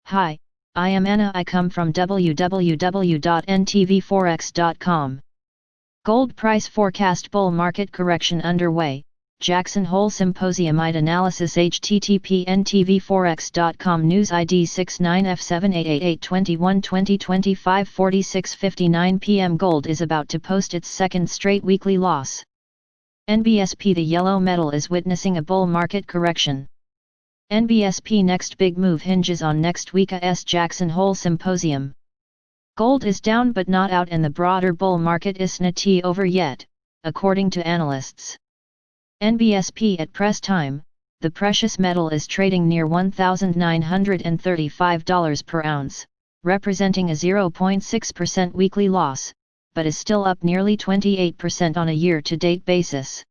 Hi, I am Anna. I come from www.ntvforex.com. Gold price forecast bull market correction underway. Jackson Hole Symposium analysis http ntvforex.com news ID 69F788821 46:59 p.m. Gold is about to post its second straight weekly loss. NBSP the yellow metal is witnessing a bull market correction. NBSP next big move hinges on next week's Jackson Hole Symposium. Gold is down but not out and the broader bull market isn't over yet, according to analysts. NBSP at press time, the precious metal is trading near $1,935 per ounce, representing a 0.6% weekly loss, but is still up nearly 28% on a year-to-date basis.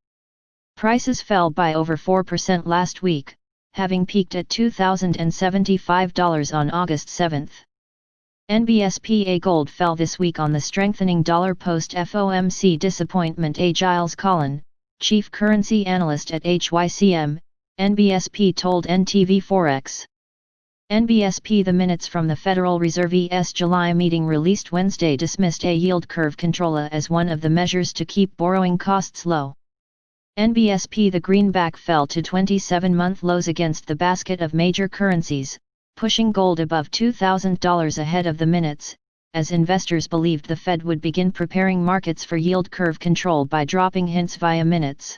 Prices fell by over 4% last week, having peaked at $2,075 on August 7. NBSPA gold fell this week on the strengthening dollar post-FOMC disappointment. Giles Collin, chief currency analyst at HYCM, NBSP told NTV Forex. NBSP the minutes from the Federal Reserve's July meeting released Wednesday dismissed a yield curve control as one of the measures to keep borrowing costs low. NBSP the greenback fell to 27-month lows against the basket of major currencies, pushing gold above $2,000 ahead of the minutes, as investors believed the Fed would begin preparing markets for yield curve control by dropping hints via minutes.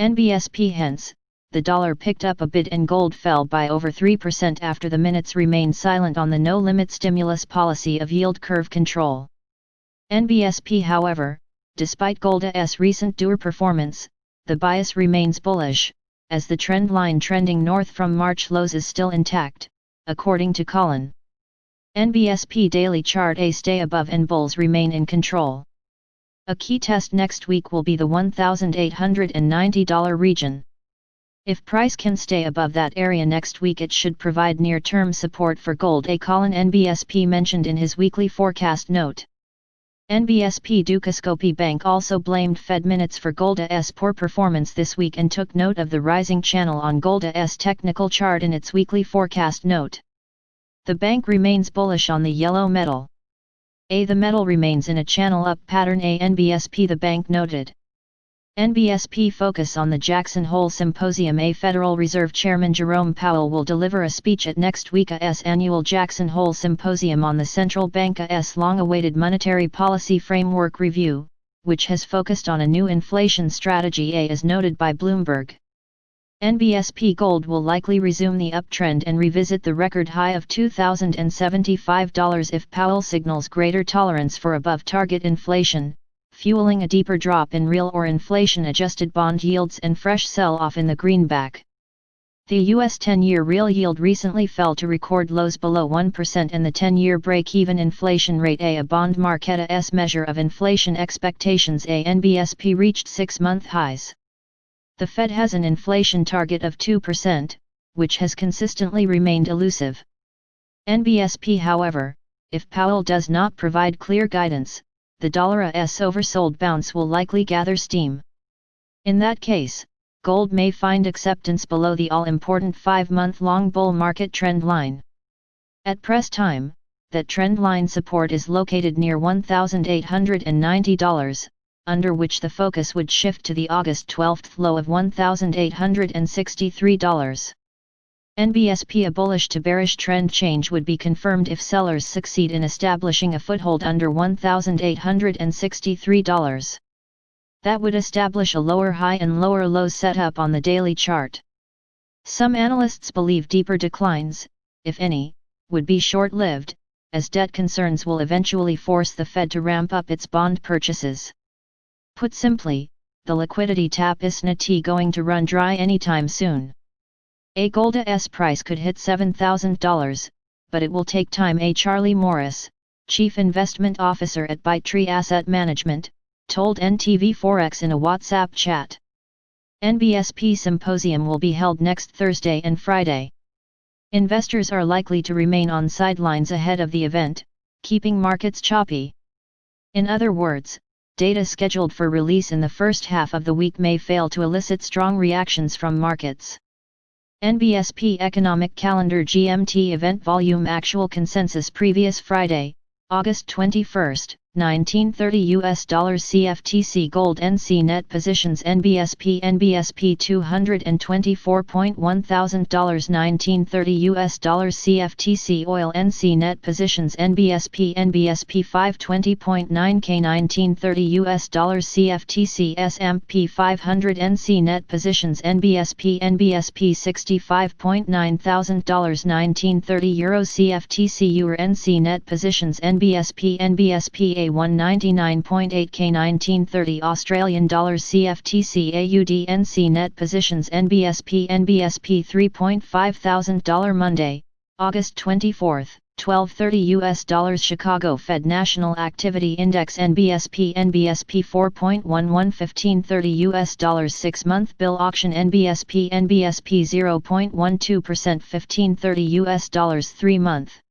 NBSP hence, the dollar picked up a bit and gold fell by over 3% after the minutes remained silent on the no-limit stimulus policy of yield curve control. NBSP however, despite gold's recent dour performance, the bias remains bullish, as the trend line trending north from March lows is still intact, according to Collin. NBSP daily chart stay above and bulls remain in control. A key test next week will be the $1,890 region. If price can stay above that area next week, it should provide near-term support for gold. Collin NBSP mentioned in his weekly forecast note. NBSP Dukascopy Bank also blamed Fed minutes for gold's poor performance this week and took note of the rising channel on gold's technical chart in its weekly forecast note. The bank remains bullish on the yellow metal. The metal remains in a channel up pattern. NBSP the bank noted. NBSP focus on the Jackson Hole Symposium. Federal Reserve Chairman Jerome Powell will deliver a speech at next week's annual Jackson Hole Symposium on the central bank's long-awaited monetary policy framework review, which has focused on a new inflation strategy. As noted by Bloomberg. NBSP gold will likely resume the uptrend and revisit the record high of $2,075 if Powell signals greater tolerance for above-target inflation, fueling a deeper drop in real or inflation-adjusted bond yields and fresh sell-off in the greenback. The U.S. 10-year real yield recently fell to record lows below 1% and the 10-year break-even inflation rate, a bond market's measure of inflation expectations, NBSP reached 6-month highs. The Fed has an inflation target of 2%, which has consistently remained elusive. NBSP however, if Powell does not provide clear guidance, the dollar's oversold bounce will likely gather steam. In that case, gold may find acceptance below the all-important 5-month-long bull market trend line. At press time, that trend line support is located near $1,890, under which the focus would shift to the August 12 low of $1,863. NBSP a bullish to bearish trend change would be confirmed if sellers succeed in establishing a foothold under $1,863. That would establish a lower high and lower low setup on the daily chart. Some analysts believe deeper declines, if any, would be short-lived, as debt concerns will eventually force the Fed to ramp up its bond purchases. Put simply, the liquidity tap isn't going to run dry anytime soon. Gold's price could hit $7,000, but it will take time. Charlie Morris, Chief Investment Officer at Bytetree Asset Management, told NTV Forex in a WhatsApp chat. NBSP Symposium will be held next Thursday and Friday. Investors are likely to remain on sidelines ahead of the event, keeping markets choppy. In other words, data scheduled for release in the first half of the week may fail to elicit strong reactions from markets. NBSP Economic Calendar GMT Event Volume Actual Consensus Previous Friday, August 21, 1930 US dollars CFTC Gold NC Net Positions NBSP 224.1 thousand dollars 1930 US dollars CFTC Oil NC Net Positions NBSP 520.9 K 1930 US dollars CFTC S&P 500 NC Net Positions NBSP 65.9 thousand dollars 1930 Euro CFTC EUR NC Net Positions NBSP A 199.8 K 1930 Australian dollars CFTC AUD NC Net Positions NBSP 3.5 thousand Monday, August 24, 1230 US dollars Chicago Fed National Activity Index NBSP 4.11 1530 US dollars 6-month bill auction NBSP 0.12% 1530 US dollars 3-month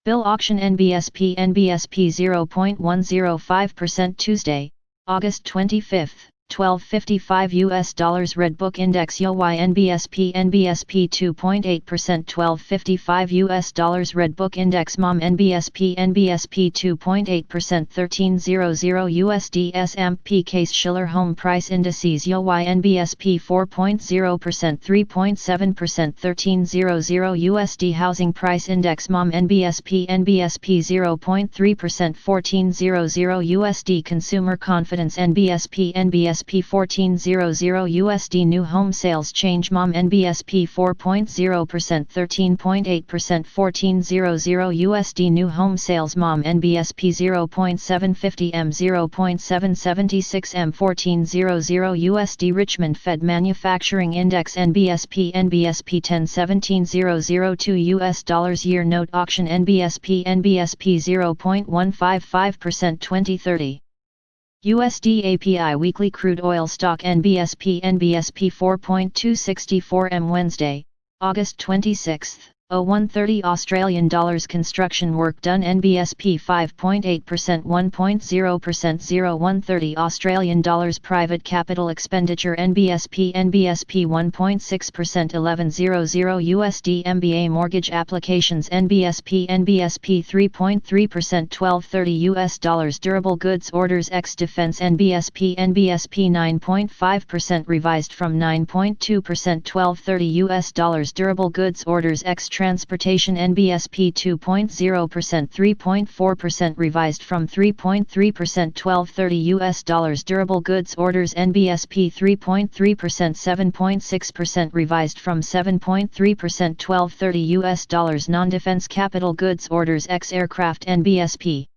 bill auction NBSP 0.105% Tuesday, August 25, 1255 US dollars Red Book Index YOY NBSP 2.8% 1255 US dollars Red Book Index MOM NBSP 2.8% 1300 USD S&P Case Shiller Home Price Indices YOY NBSP 4.0% 3.7% 1300 USD Housing Price Index MOM NBSP 0.3% 1400 USD Consumer Confidence NBSP 1400 USD New Home Sales Change MOM NBSP 4.0% 13.8% 1400 USD New Home Sales MOM NBSP 0.750 M 0.776 M 1400 USD Richmond Fed Manufacturing Index NBSP 10.17002 US dollars Year Note Auction NBSP 0.155% 2030 USD API Weekly Crude Oil Stock NBSP 4.264 M Wednesday, August 26, 0130 Australian dollars Construction work done NBSP 5.8% 1.0% 0130 Australian dollars Private capital expenditure NBSP 1.6% 1100 USD MBA mortgage applications NBSP 3.3% 1230 US dollars Durable goods orders ex defense NBSP 9.5% revised from 9.2% 1230 US dollars Durable goods orders ex transportation NBSP 2.0% 3.4% revised from 3.3% 1230 US dollars Durable goods orders NBSP 3.3% 7.6% revised from 7.3% 1230 US dollars Non-defense capital goods orders ex aircraft NBSP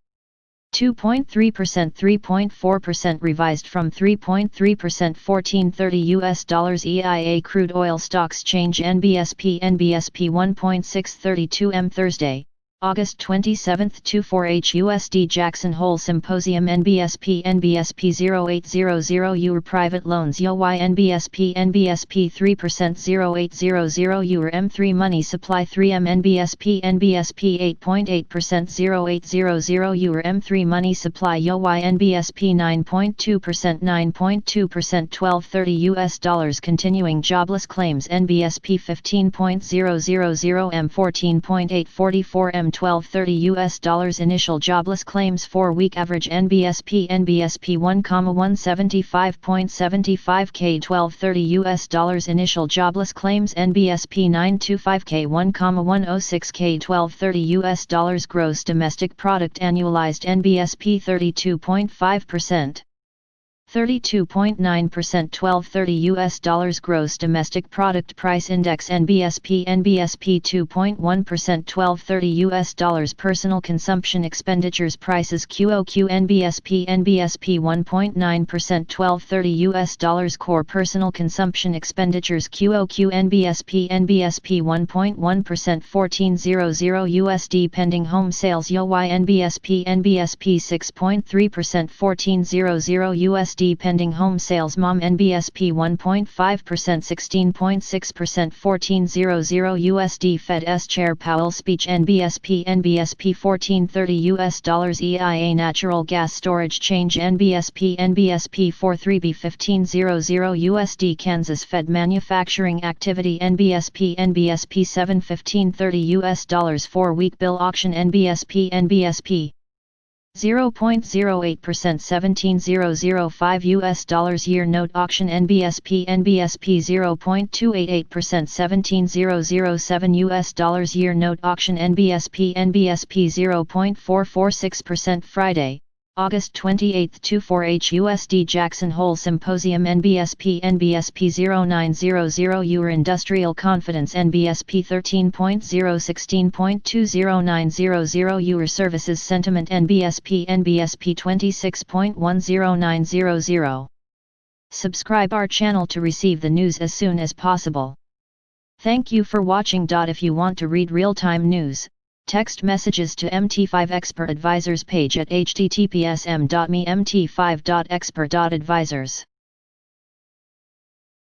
2.3% 3.4% revised from 3.3% 1430 US dollars EIA crude oil stocks change NBSP 1.632 M Thursday, August 27 24H USD Jackson Hole Symposium NBSP 0800 EUR Private loans YOY NBSP 3% 0800 EUR M3 Money Supply 3M NBSP 8.8% 0800 EUR M3 Money Supply YOY NBSP 9.2% 9.2% 1230 US dollars Continuing jobless claims NBSP 15.000 M 14.844 M 1230 US dollars Initial jobless claims 4-week average NBSP 1,175.75 K 1230 US dollars Initial jobless claims NBSP 925 K 1,106 K 1230 US dollars Gross domestic product annualized NBSP 32.5%. 32.9% 1230 US dollars Gross Domestic Product Price Index NBSP 2.1% 1230 US dollars Personal Consumption Expenditures Prices QOQ NBSP 1.9% 1230 US dollars Core Personal Consumption Expenditures QOQ NBSP 1.1% 1400 USD Pending Home Sales YOY NBSP 6.3% 1400 USD USD pending home sales MOM NBSP 1.5% 16.6% 1400 USD Fed S Chair Powell speech NBSP 1430 US dollars EIA natural gas storage change NBSP 43B 1500 USD Kansas Fed manufacturing activity NBSP 7 1530 US dollars 4-week bill auction NBSP 0.08% 17,005 US dollars year note auction NBSP 0.288% 17,007 US dollars year note auction NBSP 0.446% Friday, August 28, 24H USD Jackson Hole Symposium NBSP 0900 EUR Industrial Confidence NBSP 13.0 16.20900 EUR Services Sentiment NBSP 26.10900. Subscribe our channel to receive the news as soon as possible. Thank you for watching. If you want to read real-time news, text messages to MT5 Expert Advisors page at https://m.me/mt5.expert.advisors.